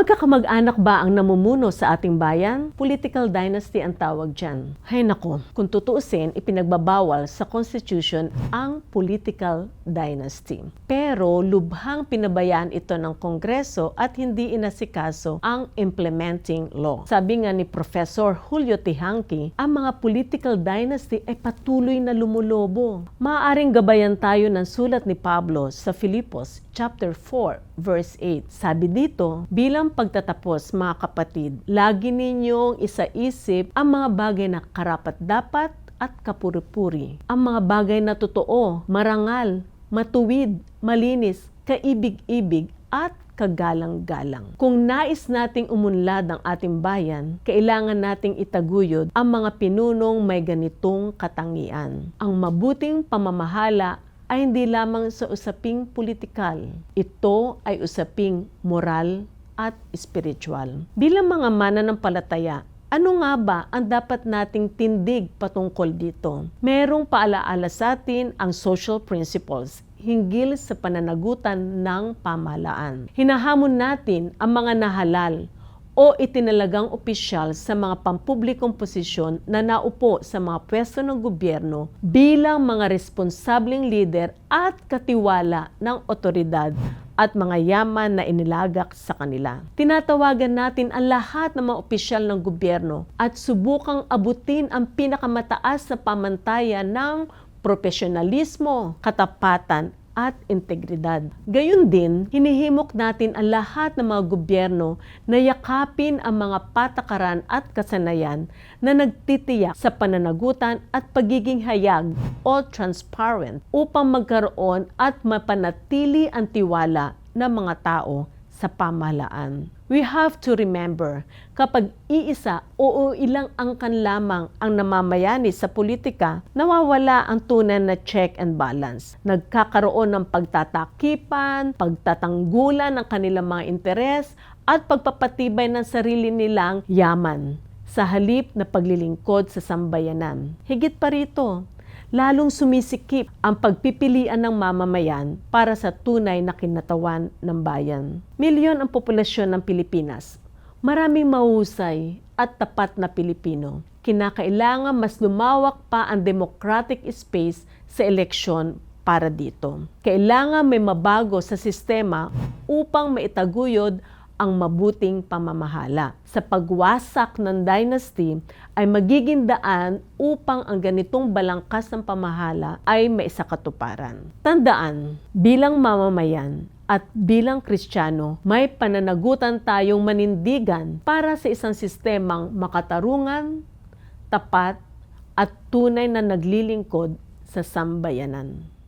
Magkakamag-anak ba ang namumuno sa ating bayan? Political dynasty ang tawag dyan. Hay nako, kung tutuusin, ipinagbabawal sa Constitution ang political dynasty. Pero lubhang pinabayaan ito ng Kongreso at hindi inasikaso ang implementing law. Sabi nga ni Professor Julio Teehankee, ang mga political dynasty ay patuloy na lumulobo. Maaaring gabayan tayo ng sulat ni Pablo sa Filipos chapter 4 verse 8. Sabi dito, bilang pagtatapos mga kapatid, lagi ninyong isaisip ang mga bagay na karapat-dapat at kapuri-puri. Ang mga bagay na totoo, marangal, matuwid, malinis, kaibig-ibig at kagalang-galang. Kung nais nating umunlad ang ating bayan, kailangan nating itaguyod ang mga pinunong may ganitong katangian. Ang mabuting pamamahala ay hindi lamang sa usaping politikal. Ito ay usaping moral at spiritual. Bilang mga mananampalataya, ano nga ba ang dapat nating tindig patungkol dito? Merong paalaala sa atin ang social principles hinggil sa pananagutan ng pamahalaan. Hinahamon natin ang mga nahalal o itinalagang opisyal sa mga pampublikong posisyon na naupo sa mga pwesto ng gobyerno bilang mga responsableng lider at katiwala ng otoridad at mga yaman na inilagak sa kanila. Tinatawagan natin ang lahat ng mga opisyal ng gobyerno at subukang abutin ang pinakamataas na pamantayan ng profesionalismo, katapatan, at integridad. Gayun din, hinihimok natin ang lahat ng mga gobyerno na yakapin ang mga patakaran at kasanayan na nagtitiyak sa pananagutan at pagiging hayag o transparent upang magkaroon at mapanatili ang tiwala ng mga tao sa pamahalaan. We have to remember, kapag iisa o ilang angkan lamang ang namamayani sa politika, nawawala ang tunay na check and balance. Nagkakaroon ng pagtatakipan, pagtatanggulan ng kanilang mga interes, at pagpapatibay ng sarili nilang yaman sa halip na paglilingkod sa sambayanan. Higit pa rito, lalong sumisikip ang pagpipilian ng mamamayan para sa tunay na kinatawan ng bayan. Milyon ang populasyon ng Pilipinas. Maraming mahusay at tapat na Pilipino. Kinakailangan mas lumawak pa ang democratic space sa eleksyon para dito. Kailangan may mabago sa sistema upang maitaguyod ang mabuting pamamahala. Sa pagwasak ng dynasty ay magiging daan upang ang ganitong balangkas ng pamahala ay maisakatuparan. Tandaan, bilang mamamayan at bilang Kristiyano, may pananagutan tayong manindigan para sa isang sistemang makatarungan, tapat at tunay na naglilingkod sa sambayanan.